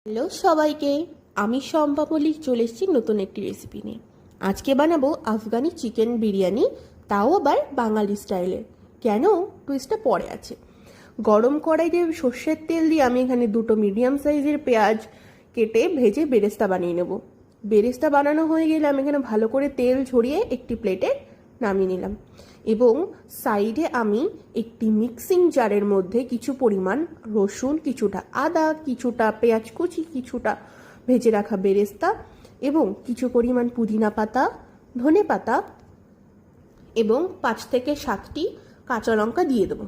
Hello সবাইকে, আমি শম্পা মল্লিক চলে এসেছি নতুন একটি রেসিপি নিয়ে। আজকে বানাবো আফগানি চিকেন বিরিয়ানি, তাও আবার বাঙালি স্টাইলের। কেন? টুইস্টটা পরে আছে। গরম কড়াইতে সর্ষের তেল দিয়ে আমি এখানে দুটো মিডিয়াম সাইজের পেঁয়াজ কেটে ভেজে বেরেস্তা বানিয়ে নেব। বেরেস্তা বানানো হয়ে গেলে আমি এখানে ভালো করে তেল ঝরিয়ে একটি প্লেটে নামিয়ে নিলাম এবং সাইডে আমি একটি মিক্সিং জারের মধ্যে কিছু পরিমাণ রসুন, কিছুটা আদা, কিছুটা পেঁয়াজ কুচি, কিছুটা ভেজে রাখা বেরেস্তা এবং কিছু পরিমাণ পুদিনা পাতা, ধনে পাতা এবং 5 থেকে 7টি কাঁচা লঙ্কা দিয়ে দেবো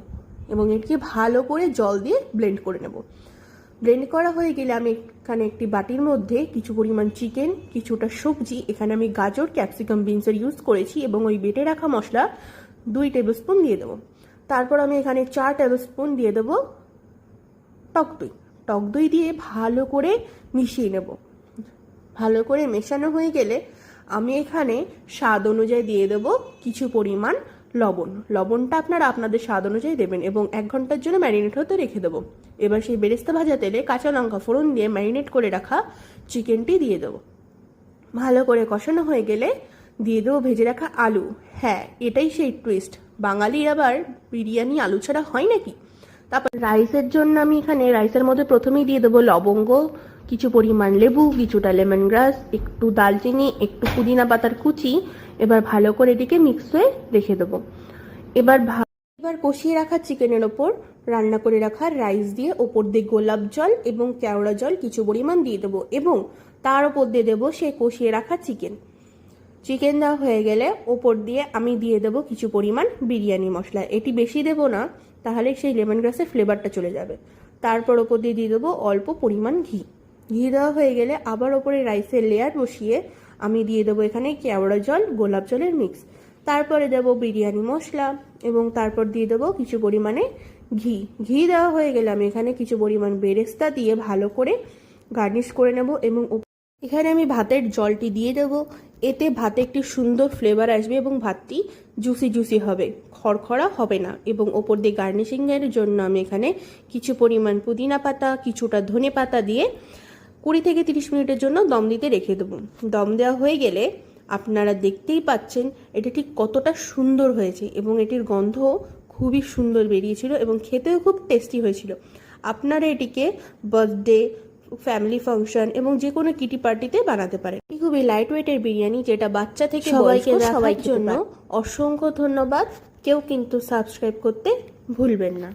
এবং এটিকে ভালো করে জল দিয়ে ব্লেন্ড করে নেব। ব্লেন্ড করা হয়ে গেলে আমি এখানে একটি বাটির মধ্যে কিছু পরিমাণ চিকেন, কিছুটা সবজি, এখানে আমি গাজর, ক্যাপসিকাম, বিনসের ইউজ করেছি এবং ওই বেটে রাখা মশলা 2 টেবিল স্পুন দিয়ে দেবো। তারপর আমি এখানে 4 টেবিল স্পুন দিয়ে দেবো টক দই দিয়ে ভালো করে মিশিয়ে নেব। ভালো করে মেশানো হয়ে গেলে আমি এখানে স্বাদ অনুযায়ী দিয়ে দেবো কিছু পরিমাণ লবণটা আপনারা আপনাদের স্বাদ অনুযায়ী দেবেন এবং 1 ঘন্টার জন্য ম্যারিনেট হতে রেখে দেবো। এবার সেই বেরেস্তা ভাজা তেলে কাঁচা লঙ্কা ফোড়ন দিয়ে ম্যারিনেট করে রাখা চিকেনটি দিয়ে দেবো। ভালো করে কষানো হয়ে গেলে দিয়ে দেবো ভেজে রাখা আলু। হ্যাঁ, এটাই সেই টুইস্ট, বাঙালির আবার বিরিয়ানি আলু ছাড়া হয় নাকি। তারপর রাইসের জন্য আমি এখানে রাইসের মধ্যে প্রথমেই দিয়ে দেবো লবঙ্গ, কিছু পরিমাণ লেবু, কিছুটা লেমন গ্রাস, একটু দালচিনি, একটু পুদিনা পাতার কুচি। এবার ভালো করে এটিকে মিক্স হয়ে রেখে দেবো। এবার কষিয়ে রাখা চিকেনের ওপর রান্না করে রাখা রাইস দিয়ে ওপর দিয়ে গোলাপ জল এবং কেওড়া জল কিছু পরিমাণ দিয়ে দেবো এবং তার ওপর দিয়ে দেবো সেই কষিয়ে রাখা চিকেন দেওয়া হয়ে গেলে ওপর দিয়ে আমি দিয়ে দেবো কিছু পরিমাণ বিরিয়ানি মশলা। এটি বেশি দেবো না, তাহলে সেই লেমন গ্রাসের ফ্লেভারটা চলে যাবে। তারপর ওপর দিয়ে দেবো অল্প পরিমাণ ঘি দেওয়া হয়ে গেলে আবার ওপরে রাইসের লেয়ার বসিয়ে আমি দিয়ে দেবো এখানে কেওড়া জল, গোলাপ জলের মিক্স। তারপরে দেবো বিরিয়ানি মশলা এবং তারপর দিয়ে দেবো কিছু পরিমাণে ঘি দেওয়া হয়ে গেলে আমি এখানে কিছু পরিমাণ বেরেস্তা দিয়ে ভালো করে গার্নিশ করে নেব এবং এখানে আমি ভাতের জলটি দিয়ে দেবো। এতে ভাতে একটি সুন্দর ফ্লেভার আসবে এবং ভাতটি জুসি হবে, খড়খড়া হবে না। এবং ওপর দিয়ে গার্নিশিংয়ের জন্য আমি এখানে কিছু পরিমাণ পুদিনা পাতা, কিছুটা ধনে পাতা দিয়ে 20 থেকে 30 মিনিটের জন্য দম দিতে রেখে দেবো। দম দেওয়া হয়ে গেলে আপনারা দেখতেই পাচ্ছেন এটা ঠিক কতটা সুন্দর হয়েছে এবং এটির গন্ধ খুবই সুন্দর বেরিয়েছিল এবং খেতেও খুব টেস্টি হয়েছিল। আপনারা এটিকে বার্থডে, ফ্যামিলি ফাংশন এবং যে কোনো কিটি পার্টিতে বানাতে পারেন। এটি খুবই লাইট ওয়েটের বিরিয়ানি, যেটা বাচ্চা থেকে সবাইকে জন্য অসংখ্য ধন্যবাদ। কেউ কিন্তু সাবস্ক্রাইব করতে ভুলবেন না।